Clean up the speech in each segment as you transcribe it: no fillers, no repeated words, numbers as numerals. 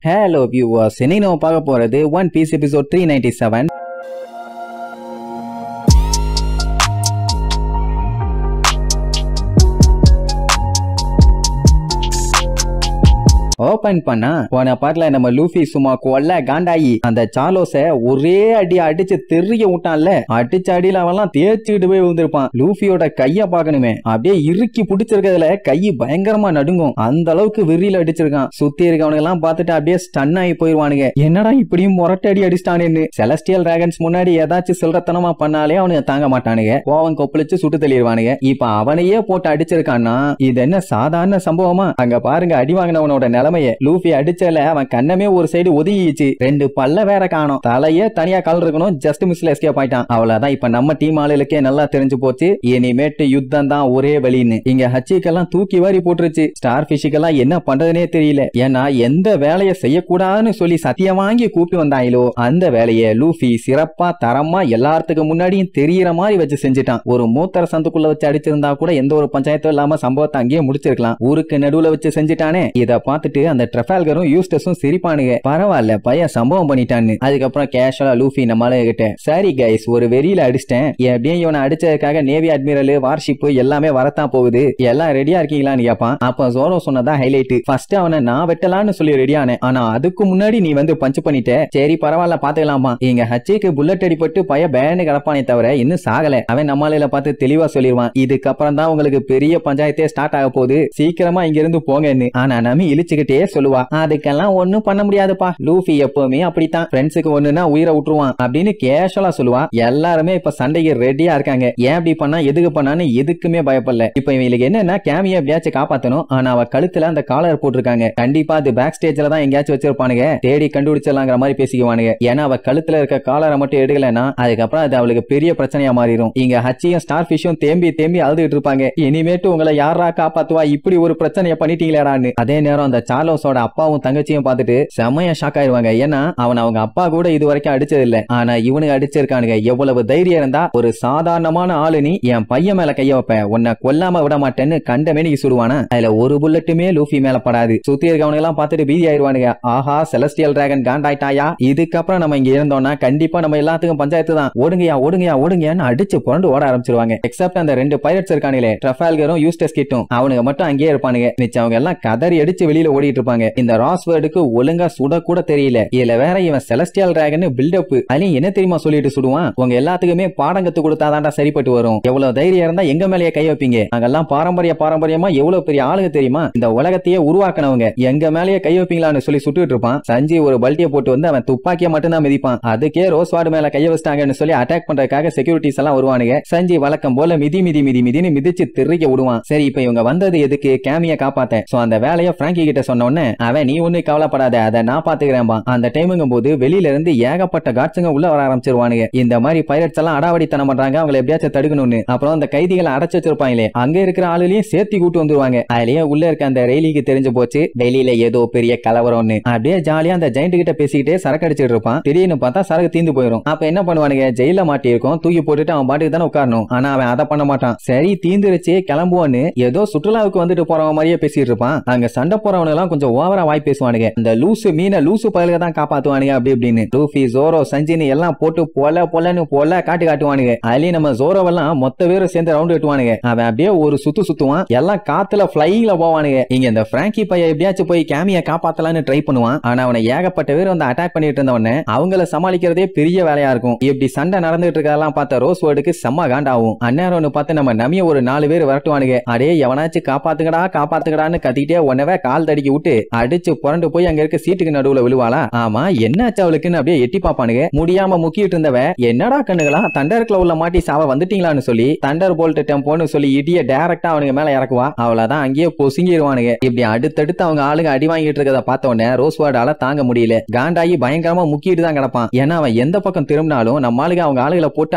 Hello viewers, இன்னைக்கு நம்ம பார்க்க போறது One Piece episode 397. ஓபன் பண்ணா போன பாட்டுல நம்ம லூஃபி சும்மா கொல்ல காண்டாயி அந்த சார்லோஸ ஒரே அடி அடிச்சு தெரிய விட்டான்ல. அடிச்ச அடியில அவன்லாம் தேய்ச்சிட்டு போய் விழுந்திருப்பான். லூஃபியோட கைய பாக்கணுமே, அப்படியே இறுக்கி பிடிச்சிருக்கிறதுல கை பயங்கரமா நடுங்கும். அந்த அளவுக்கு வெறியில அடிச்சிருக்கான். சுத்தி இருக்கவனுங்க எல்லாம் பார்த்துட்டு அப்படியே ஸ்டன் ஆகி போயிருவானுங்க. என்னடா இப்படியும் முரட்டை அடி அடிச்சிட்டானேன்னு. செலஸ்டியல் டிராகன்ஸ் முன்னாடி ஏதாச்சும் சில்லறத்தனமா பண்ணாலே அவனுக்கு தாங்க மாட்டானுங்க. கோவம் கொப்பளிச்சு சுட்டு தள்ளிடுவானுங்க. இப்ப அவனையே போட்டு அடிச்சிருக்கான்னா இது என்ன சாதாரண சம்பவமா? அங்க பாருங்க அடி வாங்கினவனோட நிலைமைய. லூஃபி அடிச்சல அவன் கண்ணமே ஒரு சைடு ஒதுங்கிச்சு. ரெண்டு பல்ல வேற காணோம். தலையே தனியா கால் இருக்கணும். ஜஸ்ட் மிஸ்ல எஸ்கேப் ஆயிட்டான். அவ்வளவுதான். இப்ப நம்ம டீம் ஆளுகளுக்கே நல்லா தெரிஞ்சு போச்சு, இனிமேட்டு யுத்தம் தான் ஒரே வழின்னு. இங்க ஹச்சிக்கெல்லாம் தூக்கி வாரி போட்டுருச்சு. ஸ்டார் பிஷுக்கெல்லாம் என்ன பண்றதுனே தெரியல. ஏன்னா எந்த வேலையை செய்யக்கூடாதுன்னு சொல்லி சத்தியம் வாங்கி கூப்பிட்டு வந்தாங்களோ அந்த வேலையை லூஃபி சிறப்பா தரமா எல்லாத்துக்கு முன்னாடியும் தெரியற மாதிரி வச்சு செஞ்சுட்டான். ஒரு மூத்தர சந்துக்குள்ள வச்சு அடிச்சிருந்தா கூட எந்த ஒரு பஞ்சாயத்தும் இல்லாம சம்பவத்தை அங்கேயே முடிச்சிருக்கலாம். ஊருக்கு நடுவுல வச்சு செஞ்சுட்டானே. இத பார்த்துட்டு அந்த ட்ரெஃபால்கரும் யூஸ்டஸும் சிரிப்பானுங்க. பரவாயில்ல பையன் சம்பவம் பண்ணிட்டான்னு. அதுக்கப்புறம் கேஷுவலா லூஃபி நம்மள கிட்ட சரி கைஸ் ஒரு வெறியில அடிச்சிட்டேன், எப்படியும் இவனை அடிச்சதுக்காக நேவி அட்மிரல் வார்ஷிப் எல்லாமே வரத்தான் போகுது, எல்லாம் ரெடியா இருக்கீங்களான்னு கேட்பான். அப்ப ஜோரோ சொன்னதா ஹைலைட். ஃபர்ஸ்ட் அவனை நான் வெட்டலான்னு சொல்லி ரெடியானேன், ஆனா அதுக்கு முன்னாடி நீ வந்து பஞ்ச் பண்ணிட்ட. சரி பரவாயில்ல பாத்துக்கலாமா. இங்க ஹச்சிக்கு புல்லட் அடிபட்டு பைய பேனு கிடப்பானே தவிர இன்னும் சாகல. அவன் நம்மளால பார்த்து தெளிவா சொல்லிடுவான், இதுக்கப்புறம் தான் உங்களுக்கு பெரிய பஞ்சாயத்தே ஸ்டார்ட் ஆக போகுது, சீக்கிரமா இங்க இருந்து போங்கன்னு. ஆனா நம்ம இழிச்சுக்கிட்டே சொல்லுவா, அதுக்கெல்லாம் ஒண்ணும் பண்ண முடியாதுப்பா, லூஃபி எப்பவுமே அப்படித்தான், ஃப்ரெண்ட்ஸுக்கு ஒண்ணுனா உயிரை விட்டுருவான் அப்படின்னு கேஷுவலா சொல்லுவா. எல்லாருமே இப்ப சண்டைக்கு ரெடியா இருக்காங்க. ஏன் அப்படி பண்ணா எதுக்கு பண்ணான்னு எதுக்குமே பயப்படல. இப்ப இவங்களுக்கு என்னன்னா கேமியா எப்படியாச்சும் காப்பாத்தணும். ஆனா அவ கழுத்துல அந்த காலர் போட்டிருக்காங்க. கண்டிப்பா அது பேக் ஸ்டேஜ்ல தான் எங்கேயாச்சும் வச்சிருப்பானுங்க, தேடி கண்டுபிடிச்சிடலாங்கிற மாதிரி பேசிக்குவானுங்க. ஏன்னா அவ கழுத்துல இருக்க காலரை மட்டும் எடுக்கலன்னா அதுக்கப்புறம் அது அவளுக்கு பெரிய பிரச்சனையா மாறிடும். இங்க ஹச்சியும் ஸ்டார் பிஷும் தேம்பி தேம்பி அழுதுட்டு இருப்பாங்க. இனிமேட்டு உங்களை யாரா காப்பாத்துவா, இப்படி ஒரு பிரச்சனையை பண்ணிட்டீங்களான்னு. அதே நேரம் அந்த சார்லோஸோட அப்பாவும் தங்கச்சியும் பார்த்துட்டு செம்மையா ஷாக் ஆயிருவாங்க. ஏன்னா அவன் அவங்க அப்பா கூட இது வரைக்கும் அடிச்சது இல்ல, ஆனா இவனுக்கு அடிச்சிருக்கானுங்க. எவ்வளவு தைரியம் இருந்தா ஒரு சாதாரணமான ஆளு நீ என் பையன் மேல கைய வைப்ப, உன்னை கொல்லாம விட மாட்டேன்னு கண்டமேனிக்கு சுடுவானா. அதுல ஒரு புல்லட்டுமே லூஃபி மேல படாது. சுத்தி இருக்கவனுங்க எல்லாம் பார்த்துட்டு பீதி ஆயிருவானுங்க. ஆஹா செலஸ்டியல் டிராகன் காண்டாயிட்டாயா, இதுக்கப்புறம் நம்ம இங்க இருந்தோம்னா கண்டிப்பா நம்ம எல்லாத்துக்கும் பஞ்சாயத்து தான், ஓடுங்கயா ஓடுங்கயா ஓடுங்கயான்னு அடிச்சு புரண்டு ஓட ஆரம்பிச்சிருவாங்க. எக்ஸப்ட் அந்த ரெண்டு பைரட்ஸ் இருக்கானுங்களே, ட்ரெஃபால்கரும் யூஸ்டஸ் கிட்டும், அவனுங்க மட்டும் அங்கேயே இருப்பானுங்க. மிச்சவங்க எல்லாம் கதறி அடிச்சு வெளியில ஓடிட்டு இருப்பாங்க. இந்த ராஸ்வர்டுக்கு ஒழுங்கா சுட கூட தெரியல. இதுல வேற இவன் செலஸ்டியல் டிராகன் பில்டப். அதுலயும் என்ன தெரியுமா சொல்லிட்டு சுடுவான், உங்க எல்லாத்துக்குமே பாடம் கத்து கொடுத்தாதான்டா சரிப்பட்டு வரும், எவ்வளவு தைரியம் இருந்தா எங்க மேலேயே கை வைப்பீங்க, நாங்கெல்லாம் பாரம்பரியமா எவ்வளவு பெரிய ஆளுங்க தெரியுமா, இந்த உலகத்தையே உருவாக்கினவங்க, எங்க மேலேயே கை வைப்பீங்களான்னு சொல்லி சுட்டுட்டு இருப்பான். சஞ்சி ஒரு பல்ட்டியை போட்டு வந்து அவன் துப்பாக்கிய மட்டும் தான் மிதிப்பான். அதுக்கே ரோஸ்வார்டு மேல கைய வச்சிட்டாங்கன்னு சொல்லி அட்டாக் பண்றதுக்காக செக்யூரிட்டிஸ் எல்லாம் வருவானுங்க. சஞ்சி வழக்கம் போல மிதின்னு மிதிச்சு திரிக்க விடுவான். சரி இப்ப இவங்க வந்தது எதுக்கு, கேமிய காப்பாத்த. சோ அந்த வேலையை பிராங்கி கிட்ட சொன்ன உடனே அவன் நீ ஒண்ணு கவலைப்படாத, அதை நான் பாத்துக்கிறேன்பா. அந்த டைமுங்கும் போது வெளியில இருந்து ஏகப்பட்ட காட்சுங்க உள்ள வர ஆரம்பிச்சிருவானுங்க. இந்த மாதிரி பைரட்ஸ் எல்லாம் அடாவடித்தனம் பண்றாங்க, அவங்களை எப்படியாச்சும் தடுக்கணும்னு. அப்புறம் அந்த கைதிகளை அடைச்சு வச்சிருப்பாங்களே, அங்க இருக்கிற ஆளுலையும் சேர்த்தி கூட்டு வந்துருவாங்க. அதுலயே உள்ள இருக்க அந்த ரெயிலிக்கு தெரிஞ்சு போச்சு வெளியில ஏதோ பெரிய கலவரம்னு. அப்படியே ஜாலியா அந்த ஜெயிண்ட் கிட்ட பேசிக்கிட்டே சரக்கு அடிச்சிட்டு இருப்பான். திடீர்னு பார்த்தா சரக்கு தீந்து போயிடும். அப்ப என்ன பண்ணுவானுங்க, ஜெயில மாட்டி இருக்கும், தூக்கி போட்டுட்டு அவன் பாட்டுக்கு தானே உட்காரணும். ஆனா அவன் அதை பண்ண மாட்டான். சரி தீந்துருச்சு கிளம்புவான்னு ஏதோ சுற்றுலாவுக்கு வந்துட்டு போறவன் மாதிரியே பேசிட்டு இருப்பான். அங்க சண்டை போறவனுங்க எல்லாம் கொஞ்சம் ஓவரா வாய் பேசுவானுங்க. அந்த லூசு மீனை லூசு பயலுக தான் காப்பாத்துவானுங்க அப்படி இப்படின்னு. லூஃபி ஜோரோ சஞ்சினி எல்லாம் போட்டு பொல காட்டுவானுங்க. அதுலயும் நம்ம ஜோரோவெல்லாம் மொத்த பேரும் சேர்ந்து ரவுண்ட் கட்டுவானுங்க. அவன் அப்படியே ஒரு சுத்துவான், எல்லாம் காத்துல பிளைங்ல போவானுங்க. இங்க இந்த பிராங்கி பையன் எப்படியாச்சும் போய் கேமிய காப்பாத்தலான்னு ட்ரை பண்ணுவான். ஆனா அவனை ஏகப்பட்ட பேர் வந்து அட்டாக் பண்ணிட்டு இருந்தவன அவங்கள சமாளிக்கிறதே பெரிய வேலையா இருக்கும். இப்படி சண்டை நடந்துட்டு இருக்கதெல்லாம் பார்த்த ரோஸ்வர்டுக்கு செம்ம காண்டாகும். அந்நேரம் பார்த்து நம்ம நமிய ஒரு 4 பேர் வரட்டுவானுங்க. அடே எவனாச்சும் காப்பாத்துக்கடான்னு கத்திட்டே உடனே கால் தடிக்கி விட்டு அடிச்சு புரண்டு போய் அங்க இருக்க சீட்டுக்கு நடுவுல விழுவாளா. ஆமா என்னாச்சு அவளுக்குன்னு அப்படியே எட்டி பாப்பானுங்க. முடியாம முக்கிட்டு இருந்தவ என்னடா கண்ணுகளா தண்டருக்குள்ள உள்ள மாட்டி சாவ வந்துட்டீங்களான்னு சொல்லி தண்டர் போல்ட் டெம்போன்னு சொல்லி இடிய டைரக்டா அவனுங்க மேல இறக்குவா. அவளதான் அங்கேயே பொசுங்கிடுவானுங்க. இப்படி அடுத்தடுத்து அவங்க ஆளுங்க அடி வாங்கிட்டு இருக்கத பார்த்த உடனே ரோஸ்வார்டால தாங்க முடியல. காண்டாயி பயங்கரமா முக்கிட்டு தான் கிடப்பான். ஏன்னா அவன் எந்த பக்கம் திரும்பினாலும் நம்ம ஆளுங்க அவங்க ஆளுகளை போட்டு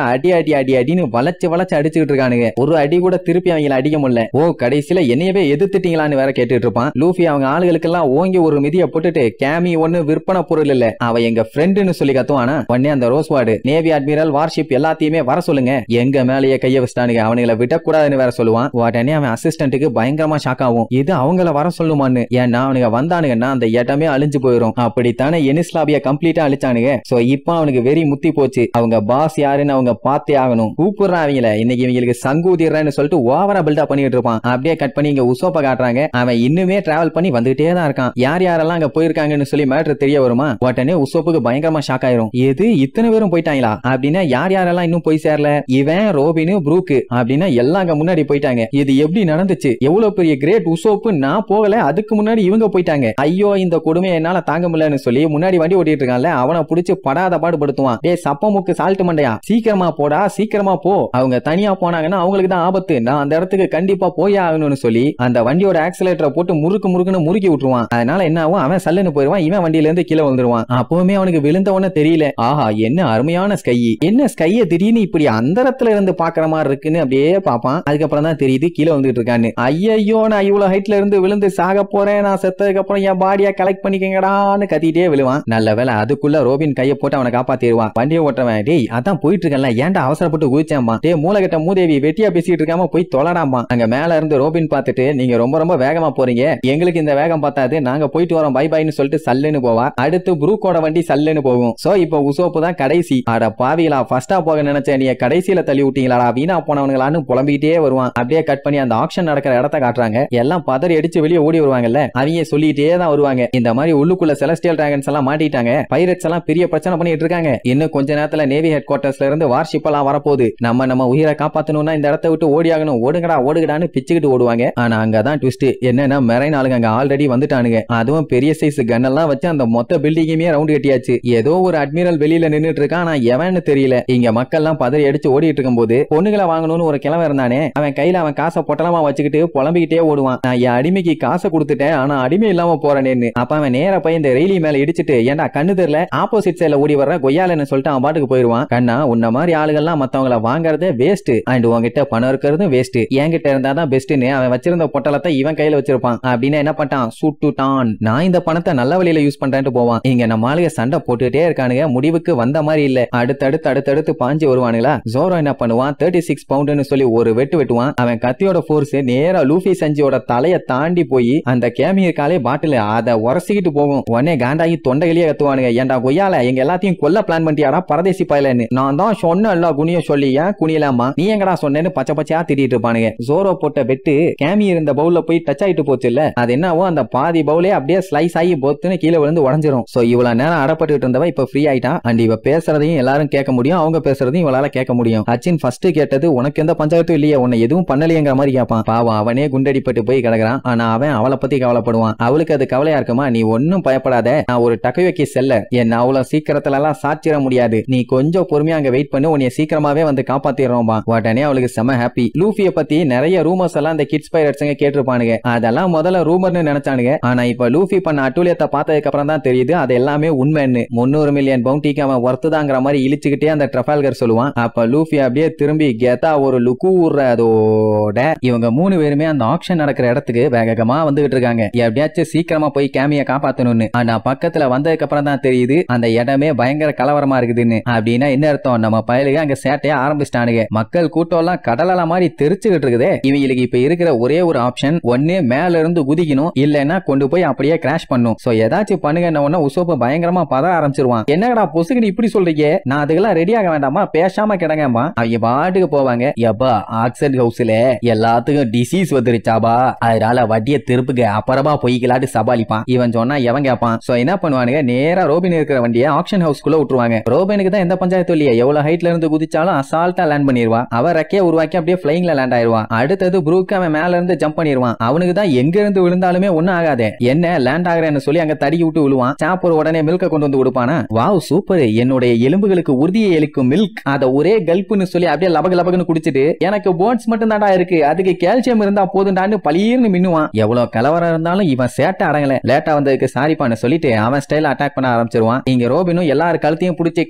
அடின்னு வளைச்சு அடிச்சுட்டு இருக்கானுங்க. ஒரு அடி கூட திருப்பி அவங்களை அடிக்க முடியல. ஓ கடைசியில என்னையவே எதிர்த்துட்டீங்களான்னு வேற கேட்டுட்டு இருப்பான். லூஃபி அவங்க ஆளுங்க ஆளுகளுக்கு எல்லாம் ஓங்கி ஒரு மிதிய போட்டுட்டு கேமி ஒண்ணு விற்பனை பொருள் இல்ல, அவ எங்க ஃப்ரெண்டுன்னு சொல்லி கத்துவானா. உடனே அந்த ரோஸ்வார்டு நேவி அட்மிரல் வார்ஷிப் எல்லாத்தையுமே வர சொல்லுங்க, எங்க மேலேயே கைய வச்சிட்டானுங்க, அவனுங்களை விடக்கூடாதுன்னு வேற சொல்லுவான். உடனே அவன் அசிஸ்டன்ட்டுக்கு பயங்கரமா ஷாக் ஆகும், இது அவங்கள வர சொல்லுமான்னு. ஏன்னா அவனுங்க வந்தானுங்கன்னா அந்த இடமே அழிஞ்சு போயிடும். அப்படித்தானே எனிஸ்லாபிய கம்ப்ளீட்டா அழிச்சானுங்க. சோ இப்போ அவனுக்கு வெறி முத்தி போச்சு, அவங்க பாஸ் யாருன்னு அவங்க பார்த்தே ஆகணும். கூப்பிடுறான் அவங்கள, இன்னைக்கு இவங்களுக்கு சங்கூதிடுறேன்னு சொல்லிட்டு ஓவரா பில்டப் பண்ணிட்டு இருப்பான். அப்படியே கட் பண்ணி இங்க உசோப்ப காட்டுறாங்க. அவன் இன்னுமே டிராவல் பண்ணி வந்துட்டே தான் இருக்கான். யார் யாரெல்லாம் அங்க போயிருக்காங்கன்னு சொல்லி மேட்டர் தெரிய வருமா. உடனே உசோப்புக்கு பயங்கரமா ஷாக் ஆயிரும், எது இத்தனை பேரும் போயிட்டாங்களா அப்படின்னா யார் யாரெல்லாம் இன்னும் போய் சேரல, இவன் ரோபின் ப்ரூக்கு அப்படின்னா எல்லாம் அங்க முன்னாடி போயிட்டாங்க. இது எப்படி நடந்துச்சு, எவ்வளவு பெரிய கிரேட் உசோப்பு, நான் போகல அதுக்கு முன்னாடி இவங்க போயிட்டாங்க. ஐயோ இந்த கொடுமையை என்னால தாங்க முடியலன்னு சொல்லி முன்னாடி வண்டி ஓட்டிட்டு இருக்கான்ல அவனை புடிச்சு படாத பாடுபடுத்துவான். டேய் சப்பமுக்கு சால்ட் மண்டையா, சீக்கிரமா போடா சீக்கிரமா போ, அவங்க தனியா போனாங்கன்னா அவங்களுக்கு தான் ஆபத்து, நான் அந்த இடத்துக்கு கண்டிப்பா போய் ஆகணும்னு சொல்லி அந்த வண்டியோட ஆக்சிலேட்டரை போட்டு முறுக்குன்னு முறுக்கி விட்டுருவான். அதனால என்ன ஆகும், அவன் சல்லுன்னு போயிருவான், இவன் வண்டியில இருந்து கீழே வந்துருவான். அப்பவுமே அவனுக்கு விழுந்த உடனே தெரியல, ஆஹா என்ன அருமையான ஸ்கை, என்ன ஸ்கைய திடீர்னு இப்படி அந்தரத்துல இருந்து பாக்குற மாதிரி இருக்குன்னு அப்படியே பாப்பான். அதுக்கப்புறம் தான் தெரியுது கீழே வந்துட்டு இருக்கான்னு. ஐயோ நான் இவ்வளவு ஹைட்ல இருந்து விழுந்து சாக போறேன், நான் செத்ததுக்கு அப்புறம் என் பாடியா கலெக்ட் பண்ணிக்கங்கடான்னு கத்திட்டே விழுவான். நல்ல வேலை அதுக்குள்ள ரோபின் கையை போட்டு அவனை காப்பாத்திடுவான். வண்டியை ஓட்டுறவன், டேய் அதான் போயிட்டு இருக்கல ஏன்டா அவசரப்பட்டு குதிச்சாமா, டே மூலகட்ட மூதேவி வெட்டியா பேசிட்டு இருக்காம போய் தொலைடாமா. அங்க மேல இருந்து ரோபின் பார்த்துட்டு நீங்க ரொம்ப வேகமா போறீங்க, எங்களுக்கு இந்த வேகம் பார்த்தாது, நாங்க போயிட்டு வரோம் பை பைன்னு சொல்லிட்டு சல்லுன்னு போவா. அடுத்து ப்ரூக்கோட வண்டி சல்லுன்னு போகும். சோ இப்போ உசோப்பு தான் கடைசி. அட பாவிகளா, ஃபர்ஸ்டா போக நினைச்சேன், நீ கடைசியில தள்ளி விட்டீங்களா, வீணா போனவங்களான்னு புலம்பிக்கிட்டே வருவான். அப்படியே கட் பண்ணி அந்த ஆக்ஷன் நடக்கிற இடத்த காட்டுறாங்க. எல்லாம் பதறி அடிச்சு வெளியே ஓடி வருவாங்கல்ல, அவங்க சொல்லிட்டே தான் வருவாங்க, இந்த மாதிரி உள்ளுக்குள்ள செலஸ்டியல் டிராகன்ஸ் எல்லாம் மாட்டிட்டாங்க, பைரட்ஸ் எல்லாம் பெரிய பிரச்சனை பண்ணிட்டு இருக்காங்க, இன்னும் கொஞ்ச நேரத்துல நேவி ஹெட் குவார்டர்ஸ்ல இருந்து வார்ஷிப் எல்லாம் வரப்போகுது, நம்ம உயிரை காப்பாத்தணும்னா இந்த இடத்தை விட்டு ஓடி ஆகணும், ஓடுங்கடான்னு பிச்சுக்கிட்டு ஓடுவாங்க. ஆனா அங்கதான் ட்விஸ்ட் என்னன்னா, மெரைன் ஆளுங்க அங்க ஆல்ரெடி வந்துட்டானுங்க, அதுவும் பெரிய சைஸ் கன் எல்லாம் வச்சு அந்த மொத்த பில்டிங்குமே ரவுண்ட் கட்டியாச்சு. ஏதோ ஒரு அட்மிரல் வெளியில நின்னுட்டு இருக்கான், ஆனா எவன்னு தெரியல. இங்க மக்கள் எல்லாம் பதறி அடிச்சு ஓடிட்டு இருக்கும் போது பொண்ணுகளை வாங்கணும்னு ஒரு கிழமை இருந்தானே, அவன் கையில அவன் காசை பொட்டலமா வச்சுக்கிட்டு புலம்பிக்கிட்டே ஓடுவான், நான் என் அடிமைக்கு காசை கொடுத்துட்டேன் ஆனா அடிமை இல்லாம போறேன்னு. அப்ப அவன் நேர போய் இந்த ரெயிலி மேல இடிச்சிட்டு, ஏன்டா கண்ணு தெரியல ஆப்போசிட் சைட்ல ஓடி வர்ற கொய்யாலன்னு சொல்லிட்டு அவன் பாட்டுக்கு போயிருவான். கண்ணா உன்ன மாதிரி ஆளுகள்லாம் மத்தவங்களை வாங்கறதே வேஸ்ட், அண்ட் உங்ககிட்ட பணம் இருக்கிறதும் வேஸ்ட், என்கிட்ட இருந்தாதான் பெஸ்ட்னு அவன் வச்சிருந்த பொட்டலத்தை இவன் கையில வச்சிருப்பான். அப்படின்னு என்ன பண்ணிட்டான், சுட்டுட்டான். நான் இந்த பணத்தை நல்ல வழியில யூஸ் பண்றேன்னு போவான். இங்க நம்ம ஆளுங்க சண்டை போட்டுட்டே இருக்கானுங்க, முடிவுக்கு வந்த மாதிரி இல்ல, அடுத்தடுத்து பாஞ்சு வருவானுங்களா. ஜோரோ என்ன பண்ணுவான், 36 பவுண்டுன்னு சொல்லி ஒரு வெட்டுவான். அவன் கத்தியோட போர்ஸ் நேரா லூஃபி சஞ்சியோட தலைய தாண்டி போய் அந்த கேமியர் காலே பாட்டில் அதை உரசிக்கிட்டு போகும். உடனே காண்டாகி தொண்டையிலேயே கத்துவானுங்க, ஏன்டா கொய்யால எங்க எல்லாத்தையும் கொல்ல பிளான் பண்ணியாடா பரதேசி பயலன்னு. நான் தான் சொன்ன எல்லா குனியும் சொல்லி ஏன் குனியலாமா, நீ எங்கடா சொன்னேன்னு பச்சையா திட்டிட்டு இருப்பானுங்க. ஜோரோ போட்ட வெட்டு கேமி இருந்த பவுல்ல போய் டச் ஆயிட்டு போச்சு இல்ல, அது என்னவோ அந்த பாதி பவுலே அப்படியே ஸ்லைஸ் ஆகி பொத்துன்னு கீழே விழுந்து உடஞ்சிரும். சோ இவ்வளவு நேரம் அடப்பட்டு இருந்தவ இப்ப ஃப்ரீ ஆயிட்டான். அண்ட் இவ பேசுறதையும் எல்லாரும் கேட்க முடியும், அவங்க பேசுறதையும் இவளால கேட்க முடியும். அச்சின் ஃபர்ஸ்ட் கேட்டது உனக்கு எந்த பஞ்சாயத்தும் இல்லையே, உன்னை எதுவும் பண்ணலையேங்கிற மாதிரி கேட்பான். பாவம் அவனே குண்டடிப்பட்டு போய் கிடக்குறான். ஆனா அவன் அவளை பத்தி கவலைப்படுவான். அவளுக்கு அது கவலையா இருக்குமா, நீ ஒன்னும் பயப்படாத, நான் ஒரு டக்கயோக்கி செல்லர், என்ன அவ்வளவு சீக்கிரத்துல எல்லாம் சாச்சிட முடியாது, நீ கொஞ்சம் பொறுமையா அங்க வெயிட் பண்ணு, உன்னை சீக்கிரமாவே வந்து காப்பாத்திடுறோம்பா. உடனே அவளுக்கு செம ஹாப்பி. லூஃபியை பத்தி நிறைய ரூமர்ஸ் எல்லாம் இந்த கிட்ஸ் பைரட்ஸ்ங்க கேட்டிருப்பானுங்க, அதெல்லாம் முதல்ல ரூமர்னு நினைச்சானுங்க. ஆனா இப்ப லூஃபி பண்ண அட்டூழியத்தை பார்த்ததுக்கு அப்புறம் தான் தெரியுது அது எல்லாமே உண்மைன்னு. 300 மில்லியன் பவுண்டிக்கு அவன் ஒர்த்துதாங்கிற மாதிரி இழிச்சுக்கிட்டே அந்த ட்ரஃபால்கர் சொல்லுவான். அப்ப லூஃபி அப்படியே திரும்பி கெத்தா ஒரு லுக்கு ஊர்றதோட இவங்க 3 பேருமே அந்த ஆக்ஷன் நடக்கிற இடத்துக்கு வேகமா வந்துகிட்டு இருக்காங்க, எப்படியாச்சும் சீக்கிரமா போய் கேமிய காப்பாத்தணும்னு. ஆனா பக்கத்துல வந்ததுக்கு அப்புறம் தான் தெரியுது அந்த இடமே பயங்கர கலவரமா இருக்குதுன்னு. அப்படின்னா என்ன அர்த்தம், நம்ம பயலுக அங்க சேட்டைய ஆரம்பிச்சிட்டானுங்க. மக்கள் கூட்டம் எல்லாம் கடலல மாதிரி தெரிச்சுக்கிட்டு இருக்குதே. இவங்களுக்கு இப்ப இருக்கிற ஒரே ஒரு ஆப்ஷன், ஒண்ணு மேல இருந்து குதிக்கணும், இல்லன்னா கொண்டு போய் அப்படியே கிராஷ் பண்ணும். சோ ஏதாச்சும் பண்ணுங்க, உசோப்பு பயங்கரமா பதற ஆரம்பிச்சிருவான். என்னடா பொசுக்குன்னு இப்படி சொல்றீங்க, நான் அதுக்கெல்லாம் ரெடி ஆக வேண்டாமா, பேசாம கிடங்கம்மா. அவங்க பாட்டுக்கு போவாங்க. எப்பா ஆக்சன் ஹவுஸ்ல எல்லாத்துக்கும் டிசீஸ் வந்துருச்சாபா, அதனால வட்டியை திருப்புங்க, அப்புறமா பொய்க்கலாட்டு சபாலிப்பான். இவன் சொன்னா எவன் கேட்பான். சோ என்ன பண்ணுவானுங்க, நேரா ரோபின் இருக்கிற வண்டியை ஆக்ஷன் ஹவுஸ்க்குள்ள விட்டுருவாங்க. ரோபினுக்கு தான் எந்த பஞ்சாயத்து இல்லையா, எவ்வளவு ஹைட்ல இருந்து குதிச்சாலும் அசால்ட்டா லேண்ட் பண்ணிடுவா. அவ ரெக்கைய உருவாக்கி அப்படியே பிளைங்ல லேண்ட் ஆயிருவான். அடுத்தது ப்ரூக் அவன் மேல இருந்து ஜம்ப் பண்ணிடுவான். அவனுக்கு தான் எங்க இருந்து விழுந்தாலுமே ஒன்னும் ஆகாதே, என்ன லேண்ட் ஆகிறேன்னு சொல்லி அங்க தடுக்கி விட்டு விழுவான். சாப்பர் உடனே மில்க கொண்டு வந்து கொடுப்பானா. வாவ் சூப்பர், என்னுடைய எலும்புகளுக்கு உறுதியை அளிக்கும் மில்க், அத ஒரே கல்ப்புன்னு சொல்லி அப்படியே லபகன்னு குடிச்சிட்டு, எனக்கு போன்ஸ் மட்டும் தான்டா இருக்கு, அதுக்கு கால்சியம் இருந்தா போதும்டான்னு பளிர்னு மின்னுவான். எவ்வளவு கலவரம் இருந்தாலும் இவன் சேட்டை அடங்கல. லேட்டா வந்ததுக்கு சாரிப்பான்னு சொல்லிட்டு அவன் ஸ்டைல அட்டாக் பண்ண ஆரம்பிச்சிருவான். இங்க ரோபினும் எல்லாரும் கழுத்தையும் பிடிச்சி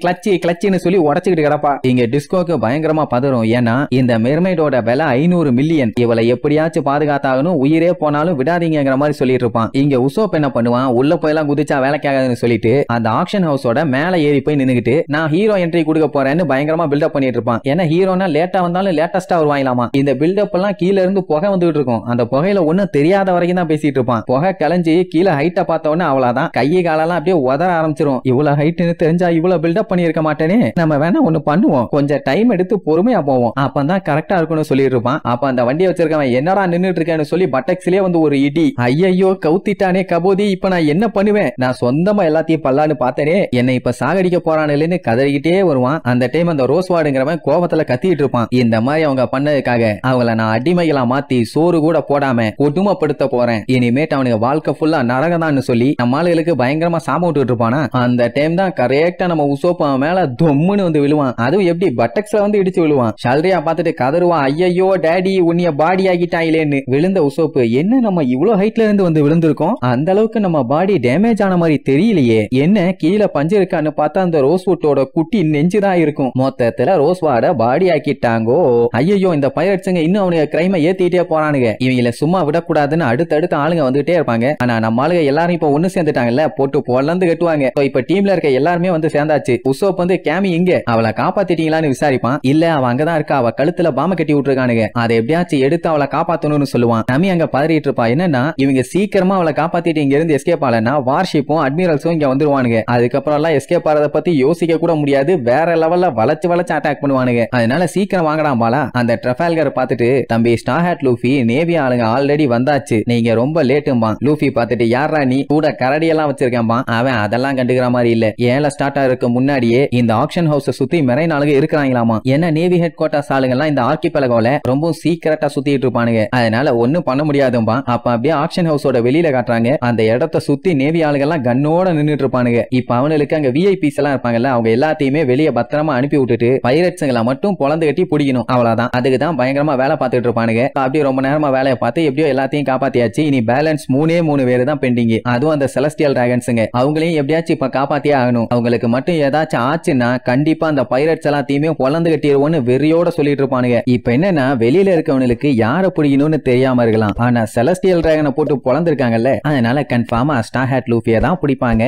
கிளச்சின்னு சொல்லி உடச்சுக்கிட்டு கிடப்பா. இங்க டிஸ்கோக்கு பயங்கரமா பதறும். ஏன்னா இந்த மெர்மைடோட விலை 500 மில்லியன், இவளை எப்படியாச்சும் பாதுகாத்தாகணும், உயிரே போனாலும் விடாதீங்கிற மாதிரி முடியாதுன்னு சொல்லிட்டு இருப்பான். இங்க உசோப் என்ன பண்ணுவான், உள்ள போயெல்லாம் குதிச்சா வேலைக்காகாதுன்னு சொல்லிட்டு அந்த ஆக்ஷன் ஹவுஸோட மேல ஏறி போய் நின்னுகிட்டு நான் ஹீரோ என்ட்ரி கொடுக்க போறேன்னு பயங்கரமா பில்டப் பண்ணிட்டு இருப்பான். ஏன்னா ஹீரோனா லேட்டா வந்தாலும் லேட்டஸ்டா வருவாங்களாமா. இந்த பில்டப் எல்லாம் கீழ இருந்து புகை வந்துட்டு இருக்கும். அந்த புகையில ஒண்ணும் தெரியாத வரைக்கும் தான் பேசிட்டு இருப்பான். புகை கலைஞ்சி கீழே ஹைட்ட பார்த்த உடனே அவ்வளவுதான், கையை காலெல்லாம் அப்படியே உதற ஆரம்பிச்சிரும். இவ்வளவு ஹைட்னு தெரிஞ்சா இவ்வளவு பில்டப் பண்ணிருக்க மாட்டேனே, நம்ம வேணா ஒண்ணு பண்ணுவோம், கொஞ்சம் டைம் எடுத்து பொறுமையா போவோம், அப்பதான் கரெக்டா இருக்கும்னு சொல்லிட்டு இருப்பான். அப்ப அந்த வண்டியை வச்சிருக்கவன் என்னடா நின்னுட்டு இருக்கேன்னு சொல்லி பட்டக்ஸ்லயே வந்து ஒரு இடி. ஐயோ கவுத்திட்டானே கபோதி, இப்ப நான் என்ன பண்ணுவேன், நான் சொந்தமா எல்லாத்தையும் பல்லான்னு பார்த்தேனே, என்னை இப்ப சாகடிக்க போறானுன்னு கதறிக்கிட்டே வருவான். அந்த டைம் அந்த ரோஸ்வாடுங்கிறவன் கோபத்துல கத்திட்டு இருப்பான். இந்த மாதிரி அவங்க பண்ணதுக்காக அவங்கள நான் அடிமைகளா மாத்தி சோறு கூட போடாம கொடுமைப்படுத்த போறேன், இனிமேட்டு அவனுக்கு வாழ்க்கை ஃபுல்லா நரகதான்னு சொல்லி நம்ம ஆளுகளுக்கு பயங்கரமா சாம விட்டுட்டு இருப்பானா. அந்த டைம் தான் கரெக்டா நம்ம உசோப் மேல தொம்முன்னு வந்து விழுவான். அதுவும் எப்படி பட்டக்ஸ்ல வந்து இடிச்சு விழுவான். ஷல்ரியா பார்த்துட்டு கதறுவான், ஐயோ டாடி உன்னைய பாடி ஆகிட்டாயிலேன்னு. விழுந்த உசோப்பு, என்ன நம்ம இவ்வளவு ஹைட்ல இருந்து வந்து விழுந்திருக்கோம், அந்த அளவுக்கு நம்ம பாடி டேமேஜ் ஆன மாதிரி தெரியலையே, என்ன கீழே பஞ்சு இருக்கான்னு பார்த்தா அந்த ரோஸ்வுட்டோட குட்டி நெஞ்சுதான் இருக்கும். மொத்தத்துல ரோஸ்வாட பாடி ஆக்கிட்டாங்கோ. ஐயோ இந்த பைரட்ஸுங்க இன்னும் அவனுக்கு கிரைமை ஏத்திட்டே போறானுங்க, இவங்கள சும்மா விடக்கூடாதுன்னு அடுத்தடுத்து ஆளுங்க வந்துட்டே இருப்பாங்க. ஆனா நம்ம ஆளுங்க எல்லாரும் இப்ப ஒண்ணு சேர்ந்துட்டாங்கல்ல, போட்டு பொலந்து கட்டுவாங்க. இப்ப டீம்ல இருக்க எல்லாருமே வந்து சேர்ந்தாச்சு. உசோப் வந்து கேமி இங்க, அவளை காப்பாத்திட்டீங்களான்னு விசாரிப்பான். இல்ல அவ அங்கதான் இருக்கா, அவ கழுத்துல பாம்பை கட்டி விட்டுருக்கானுங்க, அதை எப்படியாச்சும் எடுத்து அவளை காப்பாத்தணும்னு சொல்லுவான். நமி அங்க பதறிட்டு இருப்பா. என்னன்னா இவங்க சீக்கிரமா அவளை காப்பாத்திட்டு இங்க இருந்து எஸ்கேப் ஆகலன்னா வார்ஷிப்பும் அட்மிரல்ஸும் இங்க வந்துருவானுங்க. அதுக்கப்புறம் எல்லாம் எஸ்கேப் ஆறத பத்தி யோசிக்க கூட முடியாது, வேற லெவல்ல வளைச்சு வளைச்சு அட்டாக் பண்ணுவானுங்க. அதனால சீக்கிரம் வாங்கலாம் பாலா. அந்த ட்ரஃபால்கர் பார்த்துட்டு, தம்பி ஸ்டார் ஹேட் லூஃபி, நேவி ஆளுங்க ஆல்ரெடி வந்தாச்சு, நீங்க ரொம்ப லேட்டும்பா. லூஃபி பார்த்துட்டு, யாரா நீ, கூட கரடி எல்லாம் வச்சிருக்கேன்பா. அவன் அதெல்லாம் கண்டுக்கிற மாதிரி இல்ல, ஏழை ஸ்டார்ட் ஆகிறதுக்கு முன்னாடியே இந்த ஆக்ஷன் ஹவுஸ் சுத்தி மெரைன் ஆளுங்க இருக்கிறாங்களாமா. ஏன்னா நேவி ஹெட் குவார்டர்ஸ் ஆளுங்க எல்லாம் இந்த ஆர்கிபெலகோல ரொம்ப சீக்கிரட்டா சுத்திட்டு இருப்பானுங்க, அதனால ஒண்ணும் பண்ண முடியாதும்பா. அப்ப அப்படியே ஆக்ஷன் ஹவுஸோட வெளியில காட்டுறாங்க. அந்த இடத்தை சுத்தி நேவி ஆளுங்க எல்லாம் கண்ணோட நின்னுட்டு இருப்பானுங்க. இப்ப அவனுக்கு அங்க விஐபிஸ் எல்லாம் இருப்பாங்கல்ல, அவங்க எல்லாத்தையுமே வெளியே பத்திரமா அனுப்பி விட்டுட்டு பைரட்ஸ்களை மட்டும் பொளந்து கட்டி பிடிக்கணும், அவ்வளவுதான். அதுக்கு தான் பயங்கரமா வேலை பார்த்துட்டு இருப்பானுங்க. அப்படியே ரொம்ப நேரமா வேலையை பார்த்து எப்படியோ எல்லாத்தையும் காப்பாத்தியாச்சு. இனி பேலன்ஸ் 3 பேரு தான் பெண்டிங். அதுவும் அந்த செலஸ்டியல் டிராகன்ஸுங்க, அவங்களையும் எப்படியாச்சும் இப்ப காப்பாத்தியே ஆகணும். அவங்களுக்கு மட்டும் ஏதாச்சும் ஆச்சுன்னா கண்டிப்பா அந்த பைரட்ஸ் எல்லாத்தையுமே பொளந்து கட்டிடுவோம்னு வெறியோட சொல்லிட்டு இருப்பானுங்க. இப்ப என்னன்னா வெளியில இருக்கவனுக்கு யாரை பிடிக்கணும்னு தெரியாம இருக்கலாம், ஆனா செலஸ்டியல் டிராகனை போட்டு பொளந்திருக்காங்கல்ல, அதனால கன்ஃபார்மா ஸ்டார் ஹேட் லூஃபியை தான் பிடிப்பாங்க.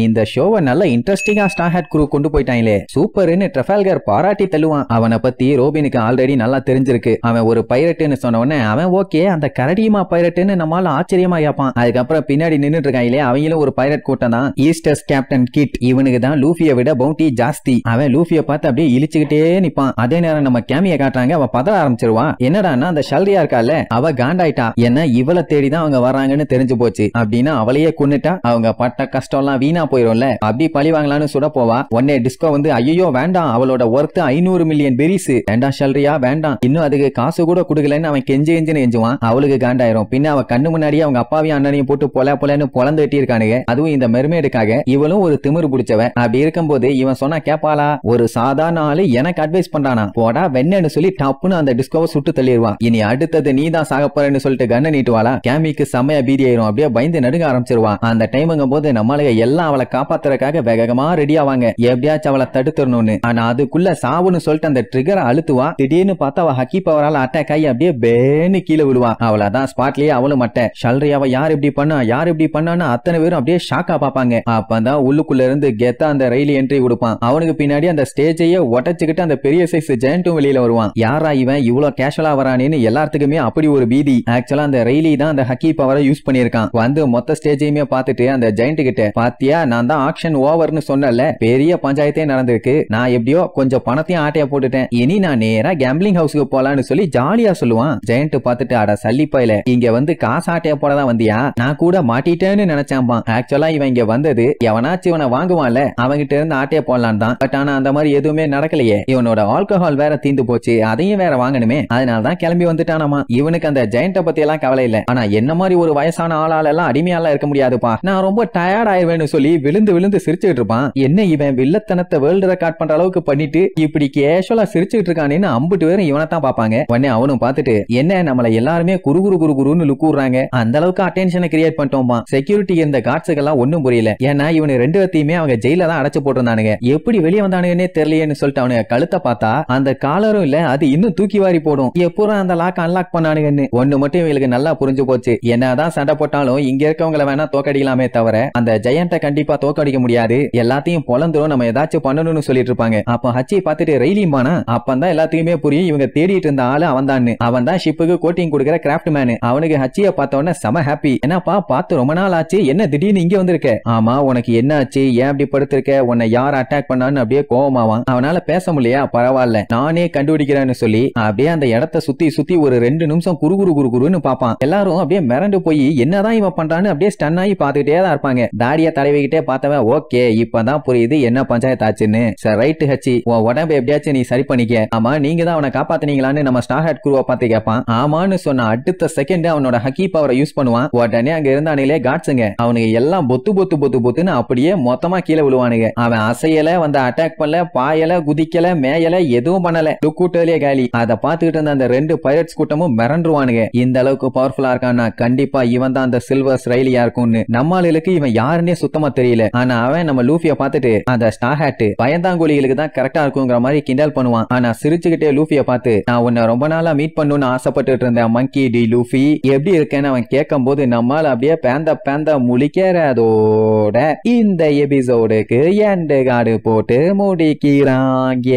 இந்த ஷோவை நல்ல இன்ட்ரெஸ்டிங்கா ஸ்டார் ஹேட் குரூ கொண்டு போயிட்டாங்களே, சூப்பர்னு ட்ரஃபால்கர் பாராட்டி தள்ளுவான். அவனை பத்தி ரோபினுக்கு ஆல்ரெடி நல்லா தெரிஞ்சிருக்கு. அவன் ஒரு பைரட்னு சொன்ன உடனே அவன் ஓகே அந்த கரடியுமா பைரட்னு நம்மால ஆச்சரியமா கேட்பான். அதுக்கப்புறம் பின்னாடி நின்னுட்டு இருக்காங்களே அவங்களும் ஒரு பைரட் கூட்டம் தான், ஈஸ்டர்ஸ் கேப்டன் கிட். இவனுக்கு தான் லூஃபியை விட பவுண்டி ஜாஸ்தி. அவன் லூஃபியை பார்த்து அப்படியே இழிச்சுக்கிட்டே நிப்பான். அதே நேரம் நம்ம கேமியை காட்டுறாங்க, அவன் பதற ஆரம்பிச்சிருவான். என்னடான்னா அந்த ஷல்ரியா இருக்கால, அவ காண்டாயிட்டா, என்ன இவளை தேடிதான் அவங்க வர்றாங்கன்னு தெரிஞ்சு போச்சு, அப்படின்னா அவளையே கொன்னுட்டா அவங்க பட்ட கஷ்டம் எல்லாம் வீணா போயிரும்ல, அப்படி பழி வாங்கலான்னு சுட போவா. உடனே டிஸ்கோ வந்து ஐயோ வேண்டாம், அவளோட ஒர்த் 500 மில்லியன் பெரிஸ், வேண்டாம் ஷல்ரியா வேண்டாம், இன்னும் அதுக்கு காசு கூட கொடுக்கலன்னு அவன் கெஞ்சுன்னு எஞ்சுவான். அவளுக்கு காண்டாயிரும். பின்ன அவ கண்ணு முன்னாடியே அவங்க அப்பாவையும் அண்ணனையும் போட்டு பொலன்னு பொலந்து கட்டி இருக்கானுங்க. அதுவும் இந்த மெர்மேடுக்காக. இவளும் ஒரு திமிரு பிடிச்சவ. அப்படி இருக்கும்போது இவன் சொன்னா கேப்பாளா, ஒரு சாதாரண ஆளு எனக்கு அட்வைஸ் பண்றானா, போடா வெண்ணன்னு சொல்லி டப்புன்னு அந்த டிஸ்கோவை சுட்டு தள்ளிடுவான். இனி அடுத்தது நீ தான் சாக போறேன்னு சொல்லிட்டு கண்ணை நீட்டுவாளா. கேமிக்கு செம்மையா பீதி ஆயிரும், அப்படியே பயந்து நடுங்க ஆரம்பிச்சிருவான். அந்த டைமுங்கும் போது நம்மளுக்கு எல்லாம் அவளை காப்பாத்துறதுக்காக வேகமா ரெடி ஆவாங்க, எப்படியாச்சும் அவளை தடுத்துடணும்னு. ஆனா அதுக்குள்ள சாவுன்னு சொல்லிட்டு அந்த ட்ரிகரை அழுத்துவா. திடீர்னு பார்த்தா அவ ஹக்கி பவரால அட்டாக் ஆகி அப்படியே பேன்னு கீழே விழுவா. அவளதான் ஸ்பாட்லயே அவளும் மட்ட. ஷல்ரியாவை யார் இப்படி பண்ணா யார் இப்படி பண்ணான்னு அத்தனை பேரும் அப்படியே ஷாக்கா பாப்பாங்க. அப்பதான் உள்ளுக்குள்ள இருந்து கெத்தா அந்த ரயில் என்ட்ரி கொடுப்பான். அவனுக்கு பின்னாடி அந்த ஸ்டேஜையே ஒட்டச்சுக்கிட்டு அந்த பெரிய சைஸ் ஜெயண்ட்டும் வெளியில வருவான். யாரா இவன் இவ்வளவு கேஷுவலா வரானேன்னு எல்லாத்துக்குமே அப்படி ஒரு பீதி. ஆக்சுவலா அந்த ரயிலி தான் அந்த ஹக்கி பவரை யூஸ் பண்ணிருக்கான். வந்து மொத்த ஸ்டேஜையுமே பார்த்துட்டு அந்த ஜெயண்ட் கிட்ட, பாத்தியா நான் தான் ஆக்ஷன் ஓவர்னு சொன்னல, பெரிய பஞ்சாயத்தே நடந்திருக்கு, நான் எப்படியோ கொஞ்சம் பணத்தையும் ஆட்டையா போட்டுட்டேன், இனி நான் நேரா கேம்பிளிங் ஹவுஸ்க்கு போலான்னு சொல்லி ஜாலியா சொல்லுவான். ஜெயண்ட் பார்த்துட்டு, அட சல்லிப்பாயில இங்க வந்து காசு ஆட்டையா போடதான் வந்தியா, நான் கூட மாட்டிட்டேன்னு நினைச்சாம்பான். ஆக்சுவலா இவன் இங்க வந்தது எவனாச்சும் இவனை வாங்குவான்ல அவங்கிட்ட இருந்து ஆட்டையா போடலாம் தான். பட் ஆனா அந்த மாதிரி எதுவுமே நடக்கலையே, இவனோட ஆல்கஹால் வேற தீந்து போச்சு, அதையும் வேற வாங்கணுமே, அதனாலதான் கிளம்பி வந்துட்டானாமா. இவனுக்கு அந்த ஜெயண்ட பத்தி எல்லாம் கவலை இல்ல, ஆனா என்ன மாதிரி ஒரு வயசான ஆளால எல்லாம் அடிமையால இருக்க முடியாதுப்பா, நான் ரொம்ப டயர்ட் ஆயிடுவேன்னு சொல்லி விழுந்து விழுந்து சிரிச்சுட்டு இருப்பான். என்ன இவன் வில்லத்தனத்தை வேர்ல்டு ரெக்கார்ட் பண்ற அளவுக்கு பண்ணிட்டு இப்படி கேஷுவலா சிரிச்சுட்டு இருக்கானேன்னு அம்புட்டு பேரும் இவனை தான் பாப்பாங்க. உடனே அவனும் பார்த்துட்டு, என்ன நம்மள எல்லாருமே குறுகுறுன்னு லுக்குறாங்க, அந்த அளவுக்கு அட்டென்ஷனை கிரியேட் பண்ணிட்டோமா. செக்யூரிட்டி இருந்த கார்ட்ஸுக்கு எல்லாம் ஒண்ணும் புரியல, ஏன்னா இவனு 2 பேத்தையுமே அவங்க ஜெயில தான் அடைச்சு போட்டிருந்தானுங்க, எப்படி வெளியே வந்தானுங்கன்னே தெரியலையேன்னு சொல்லிட்டு அவனுக்கு கழுத்தை பார்த்தா அந்த காலரும் இல்ல, அது இன்னும் தூக்கி வாரி போடும். எப்பறம் அந்த லாக் அன்லாக் பண்ணானுங்கன்னு ஒண்ணு மட்டும் இவங்களுக்கு நல்லா புரிஞ்சு போச்சு. ஏன்னா என்னதான் சண்டை போட்டாலும் இங்க இருக்கவங்கள வேணா தோக்கடிக்கலாமே தவிர அந்த ஜெயண்ட கண்டிப்பா தோக்கடிக்க முடியாது, எல்லாத்தையும் பொழந்துரும், நம்ம ஏதாச்சும் பண்ணணும்னு சொல்லிட்டு இருப்பாங்க. அப்ப ஹச்சி பார்த்துட்டு ரெய்லியுமானா அப்பந்தான் எல்லாத்தையுமே புரியும் இவங்க தேடிட்டு இருந்த ஆளு அவன் தான் ஷிப்புக்கு கோட்டிங் கொடுக்கிற கிராஃப்ட் மேனு. அவனுக்கு ஹச்சிய பார்த்த உடனே செம ஹாப்பி. என்னப்பா பார்த்து ரொம்ப நாள் ஆச்சு, என்ன திடீர்னு இங்க வந்திருக்க? ஆமா உனக்கு என்ன ஆச்சு, ஏன் அப்படி படுத்திருக்க, உன்னை யார் அட்டாக் பண்ணான்னு அப்படியே கோவமாவான். அவனால பேச முடியலையா, பரவாயில்ல நானே கண்டுபிடிக்கிறேன்னு சொல்லி அப்படியே அந்த இடத்த சுத்தி சுத்தி ஒரு 2 நிமிஷம் குறுகுறுன்னு பாப்பான். எல்லாரும் அப்படியே மிரண்டு போய் என்னதான் இவன் பண்றான்னு அப்படியே ஸ்டன் ஆகி பாத்துக்கிட்டே தான் இருப்பாங்க. தாடிய தடவிக்கிட்டே பார்த்தவன் ஓகே இப்பதான் புரியுது என்ன பஞ்சாயத்து ஆச்சுன்னு. சரி ரைட் ஹச்சி, உன் உடம்பு எப்படியாச்சும் நீ சரி பண்ணிக்க. ஆமா நீங்க தான் அவனை காப்பாத்தினீங்களான்னு நம்ம ஸ்டார் ஹேட் குருவை பார்த்து கேட்பான். ஆமான்னு சொன்ன அடுத்த செகண்ட் அவனோட ஹக்கி பவரை யூஸ் பண்ணுவான். உடனே அங்க இருந்தானே காட்ஸுங்க அவனுக்கு எல்லாம் பொத்துன்னு அப்படியே மொத்தமா கீழே விழுவானுங்க. அவன் அசையல வந்து அட்டாக் பண்ணல, பாயல, குதிக்கல, மேயல, எதுவும் பண்ணல, கூட்டத்திலேயே காலி. அதை பார்த்துக்கிட்டு இருந்த அந்த 2 பைரட்ஸ் கூட்டமும் மிரண்டுருவானுங்க. இந்த அளவுக்கு பவர்ஃபுல்லா இருக்கான்னா கண்டிப்பா இவன் தான் அந்த சில்வர் ஸ்ரைலியா இருக்கும்னு. நம்மளுக்கு இவன் யாருன்னே சுத்தமா தெரியல. ஆனா அவன் நம்ம லூஃபிய பார்த்துட்டு அந்த ஸ்டார் ஹேட் பயந்தாங்கோலிகளுக்கு தான் கரெக்டா இருக்குங்கிற மாதிரி கிண்டல் பண்ணுவான். ஆனா சிரிச்சுக்கிட்டே லூஃபிய பார்த்து நான் உன்னை ரொம்ப நாளா மீட் பண்ணணும்னு ஆசைப்பட்டு இருந்தேன் மங்கி டி லூஃபி, எப்படி இருக்கேன்னு அவன் கேட்கும் போது நம்மால அப்படியே பேந்த முழிக்கிறதோட இந்த எபிசோடுக்கு எண்டு கார்டு போட்டு முடிக்கிறாங்க.